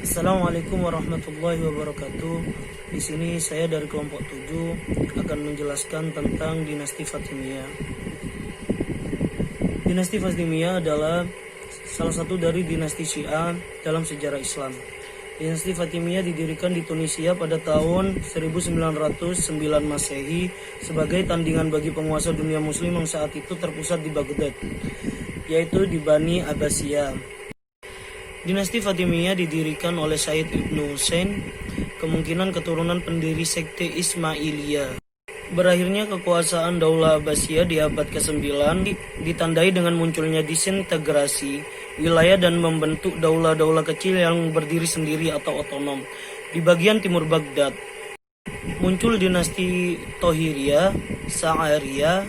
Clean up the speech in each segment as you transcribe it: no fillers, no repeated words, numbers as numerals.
Assalamualaikum warahmatullahi wabarakatuh. Di sini saya dari kelompok 7 akan menjelaskan tentang dinasti Fatimiyah. Dinasti Fatimiyah adalah salah satu dari dinasti Syiah dalam sejarah Islam. Dinasti Fatimiyah didirikan di Tunisia pada tahun 1909 Masehi sebagai tandingan bagi penguasa dunia muslim yang saat itu terpusat di Baghdad, yaitu di Bani Abbasiyah. Dinasti Fatimiyah didirikan oleh Sayyid Ibnu Husain, kemungkinan keturunan pendiri sekte Ismailiyah. Berakhirnya kekuasaan Daulah Abbasiyah di abad ke-9 ditandai dengan munculnya disintegrasi wilayah dan membentuk daulah-daulah kecil yang berdiri sendiri atau otonom di bagian timur Baghdad. Muncul dinasti Tohiriyah, Sa'ariyah,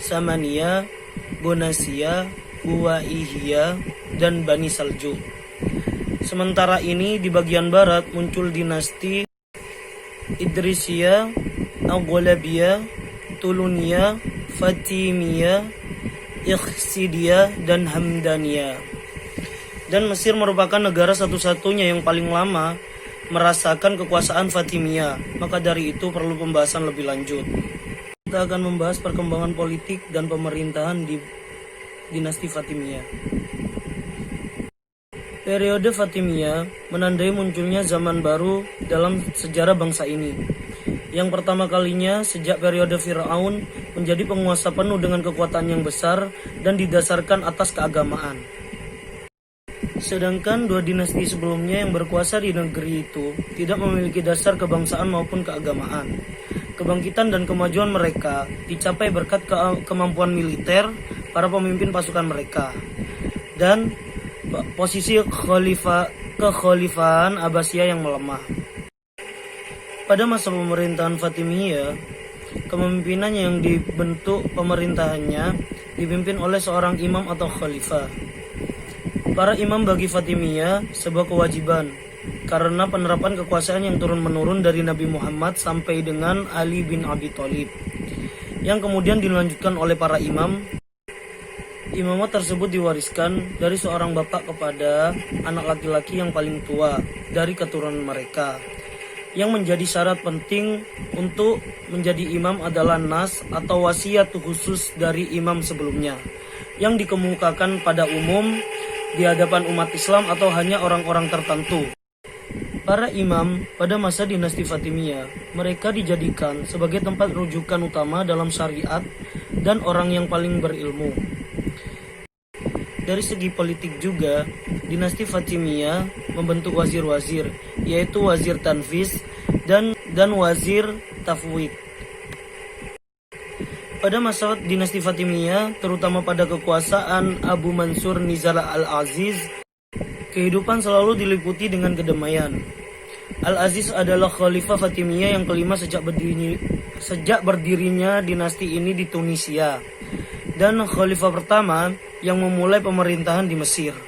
Samaniyah, Bonasiyah, Buwaihiyah, dan Bani Saljuk. Sementara ini di bagian barat muncul dinasti Idrisiyah, Aghlabiyah, Tuluniyah, Fatimiyah, Ikhsidiyah, dan Hamdaniyah. Dan Mesir merupakan negara satu-satunya yang paling lama merasakan kekuasaan Fatimiyah. Maka dari itu perlu pembahasan lebih lanjut. Kita akan membahas perkembangan politik dan pemerintahan di dinasti Fatimiyah. Periode Fatimiyah menandai munculnya zaman baru dalam sejarah bangsa ini. Yang pertama kalinya sejak periode Fir'aun menjadi penguasa penuh dengan kekuatan yang besar dan didasarkan atas keagamaan. Sedangkan dua dinasti sebelumnya yang berkuasa di negeri itu tidak memiliki dasar kebangsaan maupun keagamaan. Kebangkitan dan kemajuan mereka dicapai berkat kemampuan militer para pemimpin pasukan mereka dan posisi kekhalifahan Abbasiyah yang melemah. Pada masa pemerintahan Fatimiyah, kepemimpinannya yang dibentuk pemerintahannya dipimpin oleh seorang imam atau khalifah. Para imam bagi Fatimiyah sebuah kewajiban karena penerapan kekuasaan yang turun-menurun dari Nabi Muhammad sampai dengan Ali bin Abi Thalib, yang kemudian dilanjutkan oleh para imam. Imamat tersebut diwariskan dari seorang bapak kepada anak laki-laki yang paling tua dari keturunan mereka. Yang menjadi syarat penting untuk menjadi imam adalah nas atau wasiat khusus dari imam sebelumnya, yang dikemukakan pada umum di hadapan umat Islam atau hanya orang-orang tertentu. Para imam pada masa dinasti Fatimiyah, mereka dijadikan sebagai tempat rujukan utama dalam syariat dan orang yang paling berilmu. Dari segi politik juga, dinasti Fatimiyah membentuk wazir-wazir, yaitu wazir tanfiz dan wazir tafwid. Pada masa dinasti Fatimiyah, terutama pada kekuasaan Abu Mansur Nizar al-Aziz, kehidupan selalu diliputi dengan kedamaian. Al-Aziz adalah khalifah Fatimiyah yang kelima sejak berdirinya dinasti ini di Tunisia, dan khalifah pertama yang memulai pemerintahan di Mesir.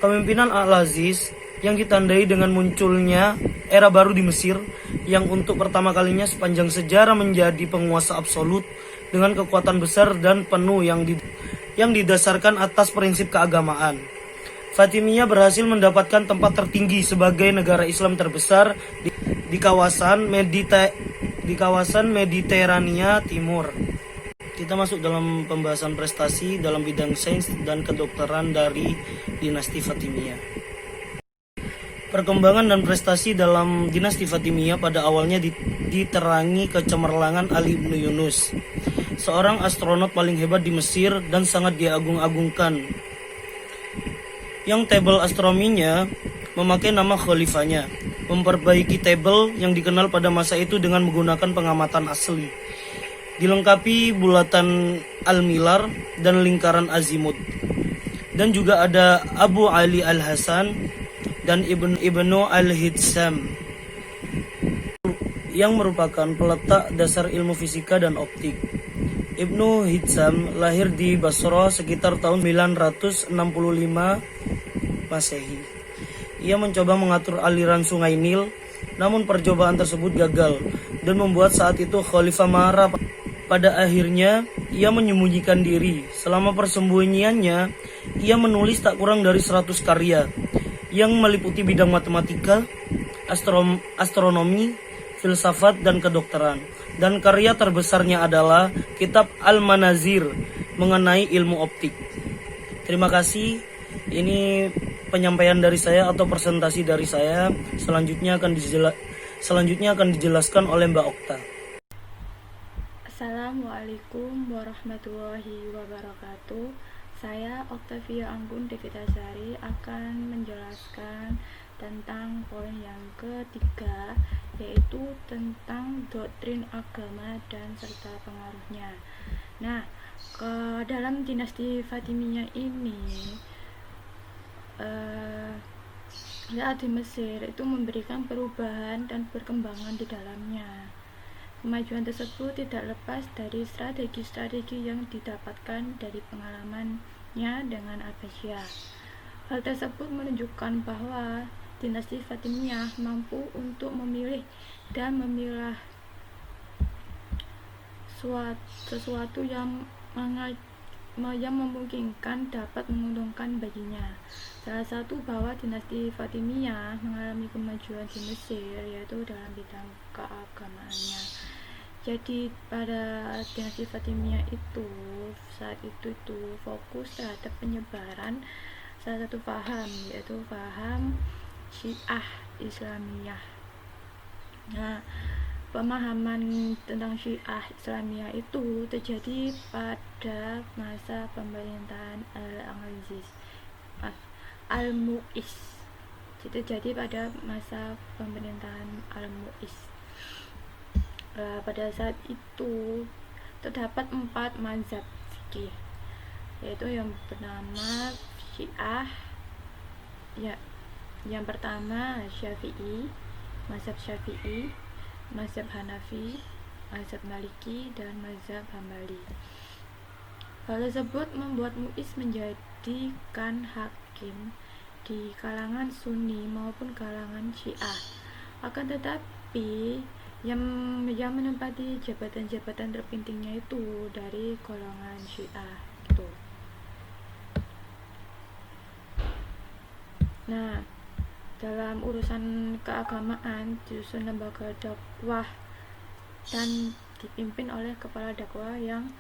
Kepemimpinan Al-Aziz yang ditandai dengan munculnya era baru di Mesir yang untuk pertama kalinya sepanjang sejarah menjadi penguasa absolut dengan kekuatan besar dan penuh yang didasarkan atas prinsip keagamaan. Fatimiyah berhasil mendapatkan tempat tertinggi sebagai negara Islam terbesar di kawasan Mediterania Timur. Kita masuk dalam pembahasan prestasi dalam bidang sains dan kedokteran dari dinasti Fatimiyah. Perkembangan dan prestasi dalam dinasti Fatimiyah pada awalnya diterangi kecemerlangan Ali bin Yunus, seorang astronot paling hebat di Mesir dan sangat diagung-agungkan, yang tabel astronominya memakai nama khalifahnya, memperbaiki tabel yang dikenal pada masa itu dengan menggunakan pengamatan asli, dilengkapi bulatan al-milar dan lingkaran azimut. Dan juga ada Abu Ali al-Hasan dan Ibnu al-Hitsam yang merupakan peletak dasar ilmu fisika dan optik. Ibnu Hitsam lahir di Basra sekitar tahun 965 Masehi. Ia mencoba mengatur aliran sungai Nil, namun percobaan tersebut gagal dan membuat saat itu khalifah marah. Pada akhirnya, ia menyembunyikan diri. Selama persembunyiannya, ia menulis tak kurang dari 100 karya. yang meliputi bidang matematika, astronomi, filsafat, dan kedokteran. Dan karya terbesarnya adalah Kitab Al-Manazir mengenai ilmu optik. Terima kasih. Ini penyampaian dari saya atau presentasi dari saya. Selanjutnya akan dijelaskan oleh Mbak Okta. Assalamualaikum warahmatullahi wabarakatuh. Saya Oktavia Anggun Devitasari akan menjelaskan tentang poin yang ketiga, yaitu tentang doktrin agama dan serta pengaruhnya. Nah, ke dalam dinasti Fatimiyah ini saat di Mesir itu memberikan perubahan dan perkembangan di dalamnya. Kemajuan tersebut tidak lepas dari strategi-strategi yang didapatkan dari pengalamannya dengan Abbasiyah. Hal tersebut menunjukkan bahwa dinasti Fatimiyah mampu untuk memilih dan memilah sesuatu yang memungkinkan dapat menguntungkan baginya. Salah satu bahwa dinasti Fatimiyah mengalami kemajuan di Mesir, yaitu dalam bidang keagamaannya. Jadi pada dinasti Fatimiyah itu saat itu fokus terhadap penyebaran salah satu paham, yaitu paham Syiah Islamiyah. Nah, pemahaman tentang Syiah Islamiyah itu terjadi pada masa pemerintahan Al-Mu'izz. Terjadi pada masa pemerintahan Al-Mu'izz. Pada saat itu terdapat 4 mazhab fikih, yaitu yang pertama Syiah, ya, yang pertama Syafi'i, mazhab Syafi'i, mazhab Hanafi, mazhab Maliki, dan mazhab Hambali. Hal tersebut membuat Mu'izz menjadikan hakim di kalangan Sunni maupun kalangan Syiah. Akan tetapi yang menempati jabatan-jabatan terpentingnya itu dari golongan Syiah gitu. Nah, dalam urusan keagamaan disusun lembaga dakwah dan dipimpin oleh kepala dakwah yang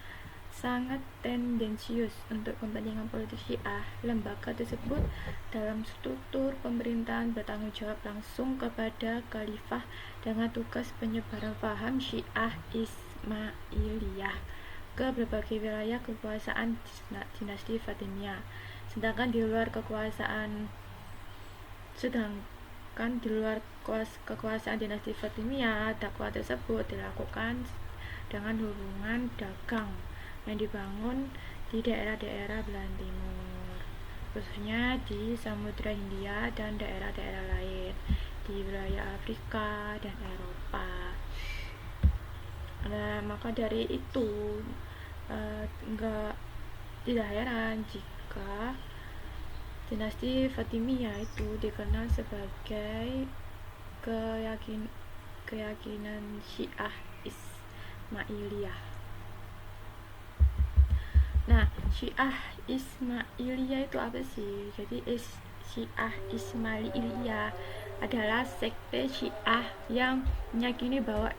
sangat tendensius untuk kepentingan politik Syiah. Lembaga tersebut dalam struktur pemerintahan bertanggung jawab langsung kepada khalifah dengan tugas penyebaran paham Syiah Ismailiyah ke berbagai wilayah kekuasaan dinasti Fatimiyah. Sedangkan di luar kekuasaan dinasti Fatimiyah, dakwah tersebut dilakukan dengan hubungan dagang yang dibangun di daerah-daerah belahan timur, khususnya di Samudra Hindia dan daerah-daerah lain di wilayah Afrika dan Eropa. Nah, maka dari itu tidak heran jika dinasti Fatimiyah itu dikenal sebagai keyakinan Syiah Ismailiyah. Nah, Syiah Ismailiyah itu apa sih? Jadi Syiah Ismailiyah adalah sekte Syiah yang meyakini bahwa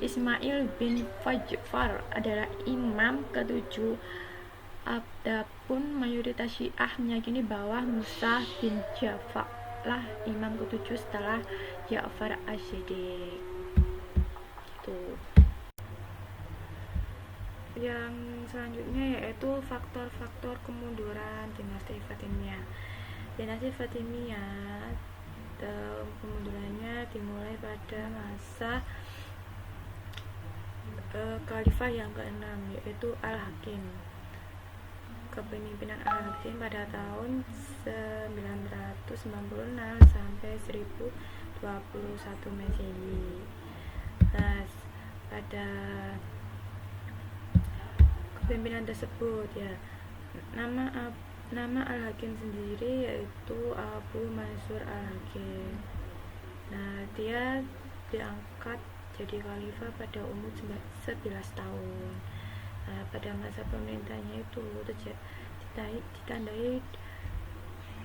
Ismail bin Fajfar adalah imam ke-7. Adapun mayoritas Syiah meyakini bahwa Musa bin Ja'far lah imam ke-7 setelah Ja'far as-Shadiq. Gitu. Yang selanjutnya yaitu faktor-faktor kemunduran dinasti Fatimiyah. Dinasti Fatimiyah kemundurannya dimulai pada masa khalifah yang ke-6, yaitu Al-Hakim. Kepemimpinan Al-Hakim pada tahun 996 sampai 1021 Masehi. Nah, pada kepemimpinan tersebut ya, nama Al-Hakim sendiri yaitu Abu Mansur Al-Hakim. Nah, dia diangkat jadi khalifah pada umur 11 tahun. Nah, pada masa pemerintahnya itu ditandai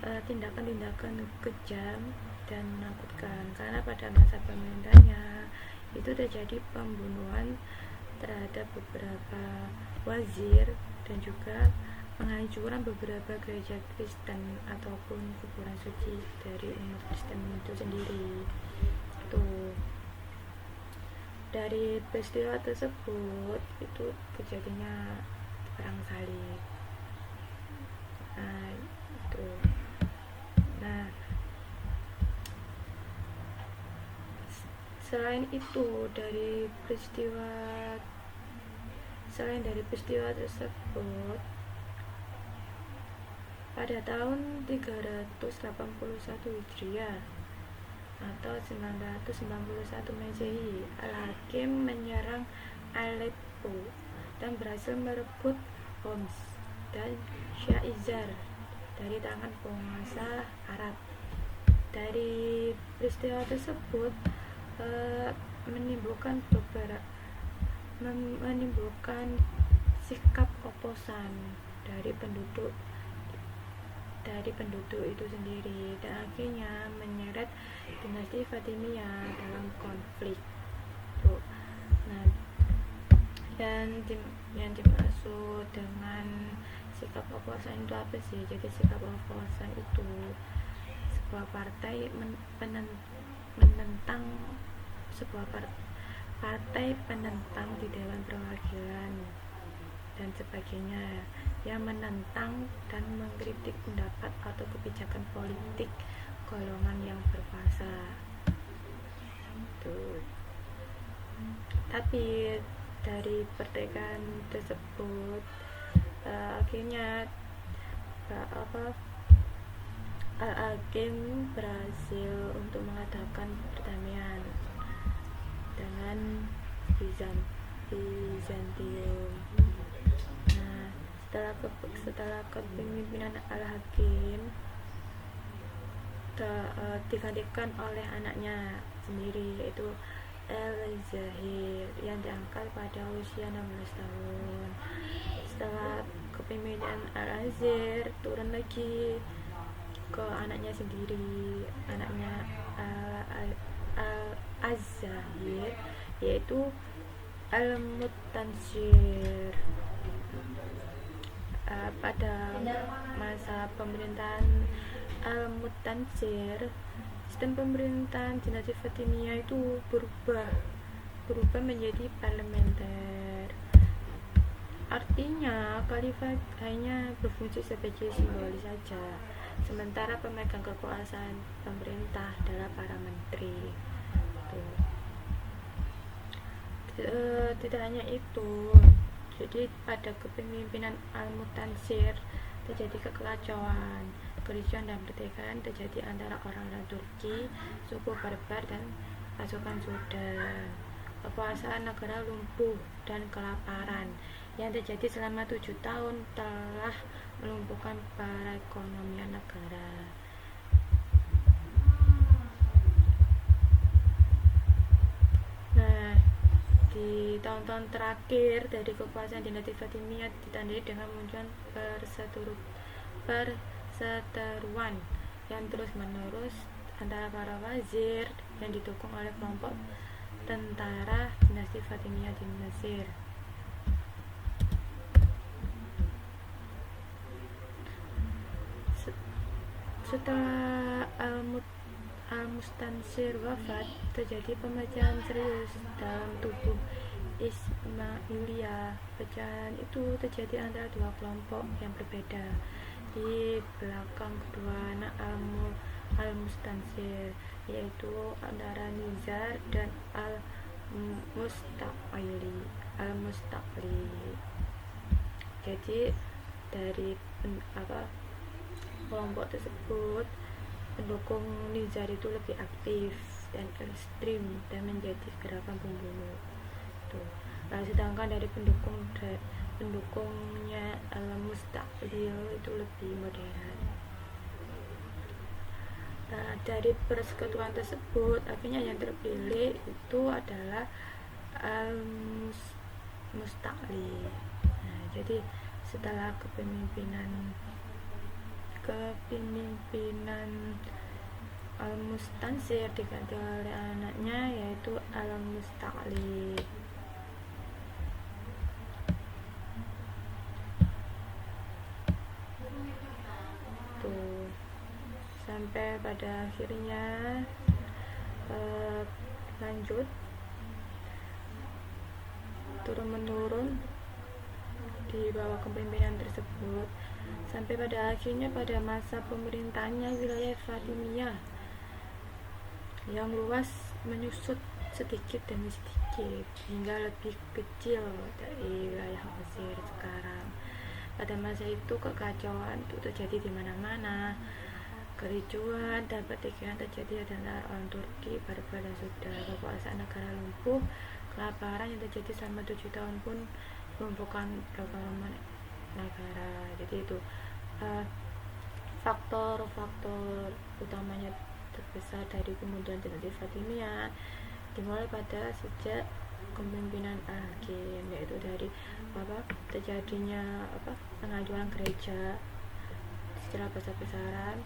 tindakan-tindakan kejam dan menakutkan, karena pada masa pemerintahnya itu terjadi pembunuhan terhadap beberapa wazir dan juga penghancuran beberapa gereja Kristen ataupun kuburan suci dari umat Kristen itu sendiri. Tuh, dari peristiwa tersebut itu kejadiannya perang salib. Nah, itu. Nah, selain dari peristiwa tersebut, pada tahun 381 Hijriah atau 991 Masehi, Al-Hakim menyerang Aleppo dan berhasil merebut Homs dan Syaizar dari tangan penguasa Arab. Dari peristiwa tersebut menimbulkan sikap oposan dari penduduk itu sendiri, dan akhirnya menyeret dinasti Fatimiyah dalam konflik. Tuh. Nah, yang dimaksud dengan sikap oposan itu apa sih? Jadi sikap oposan itu sebuah partai menentang partai penentang di Dewan Perwakilan dan sebagainya, yang menentang dan mengkritik pendapat atau kebijakan politik golongan yang berkuasa. Tuh. Tapi dari pertikaian tersebut akhirnya Al-Hakim berhasil untuk mengadakan perdamaian dengan Bizantium. Nah, setelah kepemimpinan Al-Hakim digantikan oleh anaknya sendiri, yaitu Al-Zahir, yang diangkat pada usia 16 tahun. Setelah kepemimpinan Al-Zahir, turun lagi ke anaknya sendiri, anaknya Al-Zahir, yaitu Al-Mutansir. Pada masa pemerintahan Al-Mutansir, sistem pemerintahan dinasti Fatimiyah itu berubah menjadi parlementer. Artinya khalifah hanya berfungsi sebagai simbolis saja, sementara pemegang kekuasaan pemerintah adalah para menteri. Tidak hanya itu, jadi pada kepemimpinan Al-Mutansir terjadi kekacauan, kericuan dan pertikaian terjadi antara orang-orang Turki, suku Barbar dan pasukan Sudan. Kekuasaan negara lumpuh dan kelaparan yang terjadi selama 7 tahun telah melumpuhkan perekonomian negara. Nah, di tahun-tahun terakhir dari kekuasaan dinasti Fatimiyah ditandai dengan munculnya perseteruan yang terus-menerus antara para wazir yang didukung oleh kelompok tentara dinasti Fatimiyah di Mesir. Setelah Al-Mustansir wafat, terjadi pemecahan serius dalam tubuh Ismailiyah. Pecahan itu terjadi antara dua kelompok yang berbeda di belakang kedua anak Al-Mustansir, yaitu antara Nizar dan Al-Mustaqli. Jadi dari kelompok tersebut, pendukung Nizar itu lebih aktif dan ekstrim dan menjadi gerakan pembunuh. Nah, sedangkan dari pendukungnya Al-Mustaqli itu lebih modern. Nah, dari persekutuan tersebut akhirnya yang terpilih itu adalah Al-Mustaqli. Nah, jadi setelah kepemimpinan Al-Mustansir diganti oleh anaknya yaitu Al-Musta'li. Tuh, sampai pada akhirnya lanjut turun menurun di bawah kepemimpinan tersebut sampai pada akhirnya pada masa pemerintahnya wilayah Fatimiyah yang luas menyusut sedikit demi sedikit hingga lebih kecil dari wilayah Mesir sekarang. Pada masa itu kekacauan itu terjadi di mana-mana, kericuan dan pertikaian terjadi antara orang Turki pada Sudan. Kekuasaan negara lumpuh, kelaparan yang terjadi selama 7 tahun pun melumpuhkan perekonomian negara. Jadi itu faktor-faktor utamanya terbesar dari kemudian dinasti Fatimiyah dimulai pada sejak kepemimpinan Al-Hakim, yaitu dari terjadinya pengajuan gereja secara besar-besaran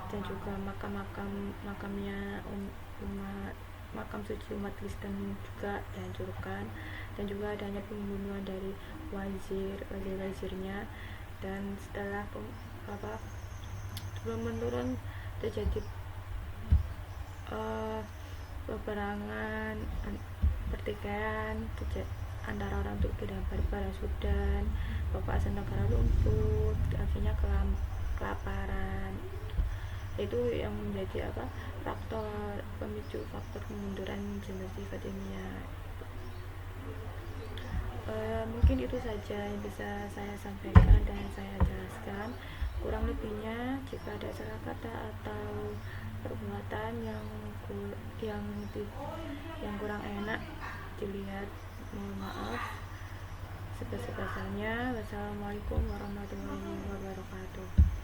dan juga makamnya makam suci umat Kristen juga dihancurkan, dan juga adanya pembunuhan dari wazirnya. Dan setelah turun menurun terjadi peperangan, pertikaian antara orang Turki dan Barbara Sudan, kekuasaan negara lumpuh, akhirnya kelaparan. Itu yang menjadi faktor pemicu, faktor kemunduran dinasti Fatimiyah. Mungkin itu saja yang bisa saya sampaikan dan saya jelaskan. Kurang lebihnya jika ada salah kata atau perbuatan yang kurang enak dilihat, mohon maaf sebesar-besarnya. Wassalamualaikum warahmatullahi wabarakatuh.